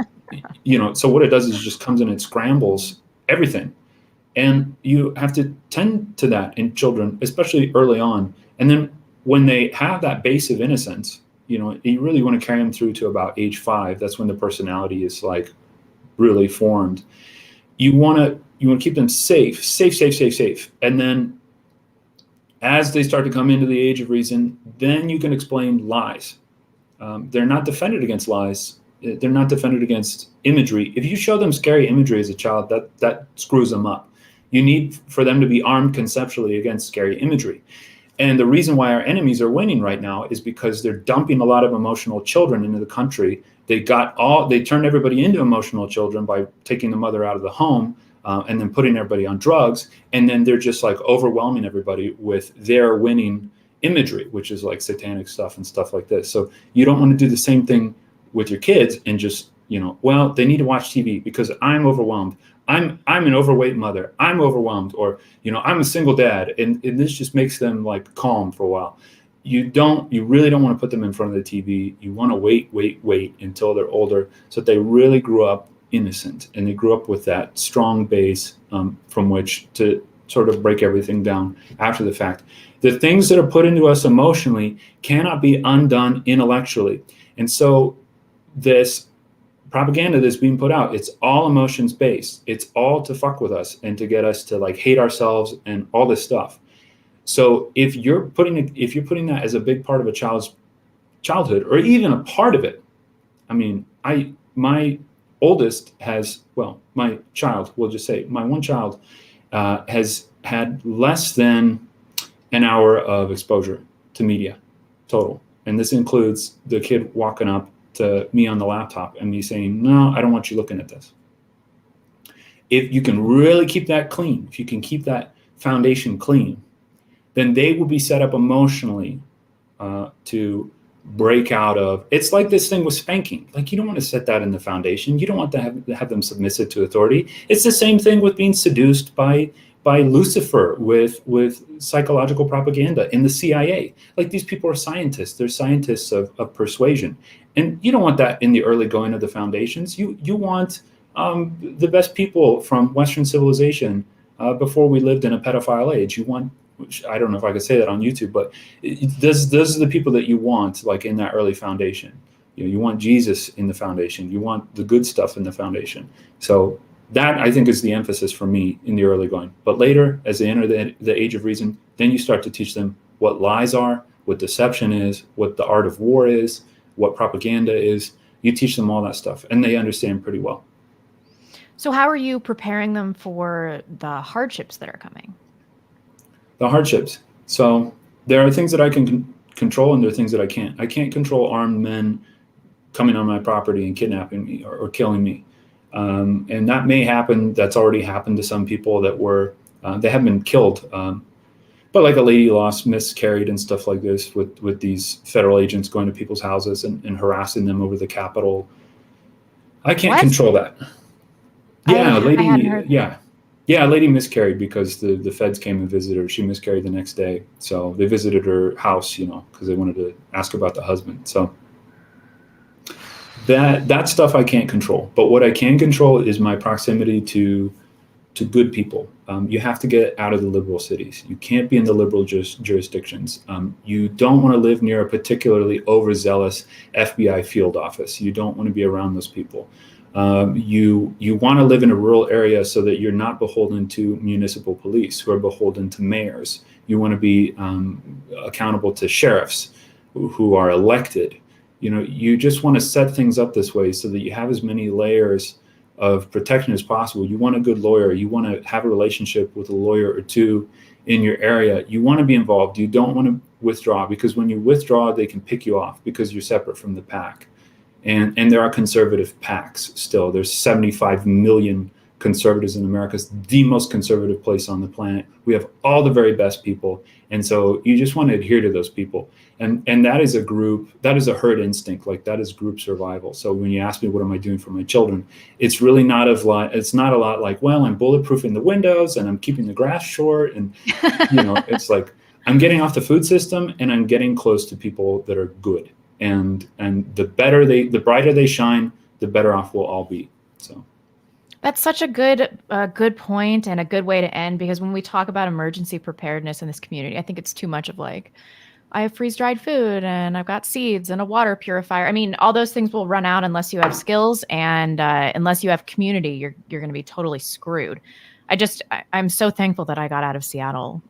so what it does is it just comes in and scrambles everything. And you have to tend to that in children, especially early on. And then when they have that base of innocence, you really want to carry them through to about age 5. That's when the personality is like really formed. You want to keep them safe. And then as they start to come into the age of reason, then you can explain lies. They're not defended against lies. They're not defended against imagery. If you show them scary imagery as a child, that screws them up. You need for them to be armed conceptually against scary imagery. And the reason why our enemies are winning right now is because they're dumping a lot of emotional children into the country. They turned everybody into emotional children by taking the mother out of the home and then putting everybody on drugs. And then they're just like overwhelming everybody with their winning imagery, which is like satanic stuff and stuff like this. So you don't want to do the same thing with your kids and just, they need to watch TV because I'm overwhelmed. I'm an overweight mother. I'm overwhelmed, or I'm a single dad, and this just makes them like calm for a while. You really don't want to put them in front of the TV. You want to wait until they're older, so that they really grew up innocent and they grew up with that strong base from which to sort of break everything down after the fact. The things that are put into us emotionally cannot be undone intellectually, and so this propaganda that's being put out, it's all emotions based. It's all to fuck with us and to get us to like hate ourselves and all this stuff. So if you're putting that as a big part of a child's childhood, or even a part of it, my oldest has, my child, we'll just say my one child has had less than an hour of exposure to media total. And this includes the kid walking up to me on the laptop and me saying, no, I don't want you looking at this. If you can really keep that clean, if you can keep that foundation clean, then they will be set up emotionally to break out of. It's like this thing with spanking. Like, you don't want to set that in the foundation. You don't want to have them submissive to authority. It's the same thing with being seduced by Lucifer with psychological propaganda in the CIA. Like, these people are scientists. They're scientists of persuasion. And you don't want that in the early going of the foundations. You want the best people from Western civilization before we lived in a pedophile age. You want, which I don't know if I could say that on YouTube, but those are the people that you want, like in that early foundation. You want Jesus in the foundation. You want the good stuff in the foundation. So that, I think, is the emphasis for me in the early going. But later, as they enter the age of reason, then you start to teach them what lies are, what deception is, what the art of war is, what propaganda is. You teach them all that stuff, and they understand pretty well. So how are you preparing them for the hardships that are coming? The hardships. So there are things that I can control, and there are things that I can't. I can't control armed men coming on my property and kidnapping me or killing me. And that may happen. That's already happened to some people that were, they have been killed. But like a lady miscarried and stuff like this with these federal agents going to people's houses and harassing them over the Capitol. I can't control that. Yeah, lady. Yeah. Yeah, a lady miscarried because the feds came and visited her. She miscarried the next day. So they visited her house, because they wanted to ask about the husband. So that stuff I can't control. But what I can control is my proximity to good people. You have to get out of the liberal cities. You can't be in the liberal jurisdictions. You don't want to live near a particularly overzealous FBI field office. You don't want to be around those people. You want to live in a rural area so that you're not beholden to municipal police who are beholden to mayors. You want to be accountable to sheriffs who are elected. You just want to set things up this way so that you have as many layers of protection as possible. You want a good lawyer. You want to have a relationship with a lawyer or two in your area. You want to be involved. You don't want to withdraw, because when you withdraw, they can pick you off because you're separate from the pack. And there are conservative PACs still. There's 75 million conservatives in America. It's the most conservative place on the planet. We have all the very best people. And so you just want to adhere to those people. And that is a group, that is a herd instinct, like that is group survival. So when you ask me, what am I doing for my children? It's really not it's not a lot like, well, I'm bulletproofing the windows and I'm keeping the grass short. And, it's like, I'm getting off the food system and I'm getting close to people that are good. And the brighter they shine, the better off we'll all be. So that's such a good point and a good way to end, because when we talk about emergency preparedness in this community, I think it's too much of like, I have freeze-dried food and I've got seeds and a water purifier. I mean, all those things will run out unless you have skills, and unless you have community, you're going to be totally screwed. I'm so thankful that I got out of Seattle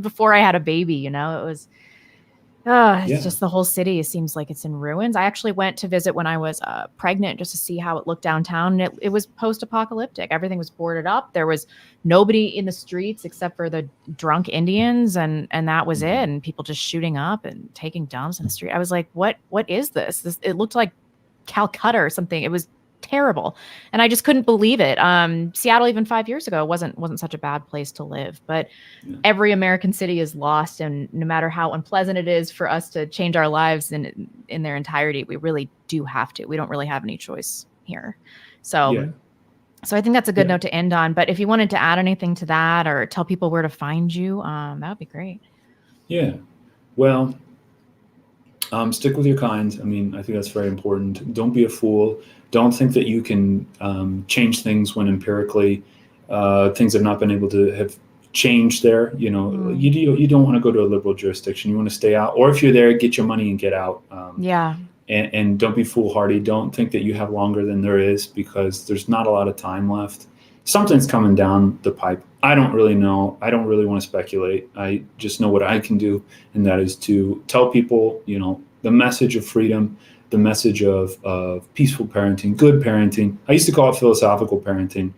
before I had a baby. It was. It's just the whole city seems like it's in ruins. I actually went to visit when I was pregnant just to see how it looked downtown. It was post-apocalyptic. Everything was boarded up. There was nobody in the streets except for the drunk Indians, and that was it. And people just shooting up and taking dumps in the street. I was like, what is this? It looked like Calcutta or something. It was terrible, and I just couldn't believe it. Seattle, even 5 years ago, wasn't such a bad place to live, but every American city is lost, and no matter how unpleasant it is for us to change our lives in their entirety, we really do have to. We don't really have any choice here. So I think that's a good note to end on. But if you wanted to add anything to that or tell people where to find you, that would be great. Yeah, well, stick with your kind. I mean, I think that's very important. Don't be a fool. Don't think that you can change things when empirically things have not been able to have changed there. You don't want to go to a liberal jurisdiction. You want to stay out. Or if you're there, get your money and get out. And don't be foolhardy. Don't think that you have longer than there is, because there's not a lot of time left. Something's coming down the pipe. I don't really know. I don't really want to speculate. I just know what I can do, and that is to tell people, the message of freedom, the message of peaceful parenting, good parenting. I used to call it philosophical parenting.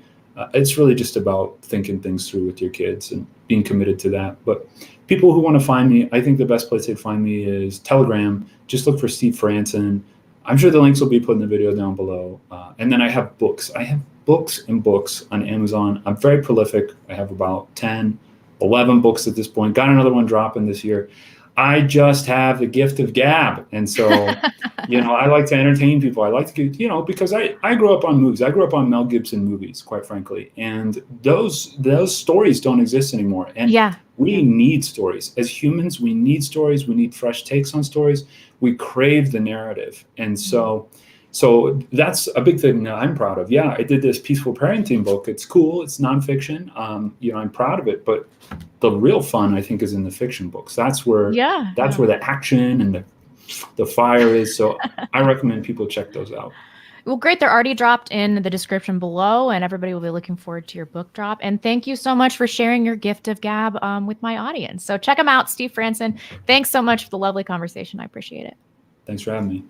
It's really just about thinking things through with your kids and being committed to that. But people who want to find me, I think the best place they'd find me is Telegram. Just look for Steve Franssen. I'm sure the links will be put in the video down below. And then I have books. I have books and books on Amazon. I'm very prolific. I have about 10, 11 books at this point. Got another one dropping this year. I just have the gift of gab. And so, I like to entertain people. I like to, because I grew up on movies. I grew up on Mel Gibson movies, quite frankly. And those stories don't exist anymore. And we need stories. As humans, we need stories. We need fresh takes on stories. We crave the narrative. And so that's a big thing that I'm proud of. Yeah, I did this peaceful parenting book. It's cool. It's nonfiction. I'm proud of it. But the real fun, I think, is in the fiction books. That's where the action and the fire is. So I recommend people check those out. Well, great. They're already dropped in the description below, and everybody will be looking forward to your book drop. And thank you so much for sharing your gift of gab with my audience. So check them out, Steve Franssen. Thanks so much for the lovely conversation. I appreciate it. Thanks for having me.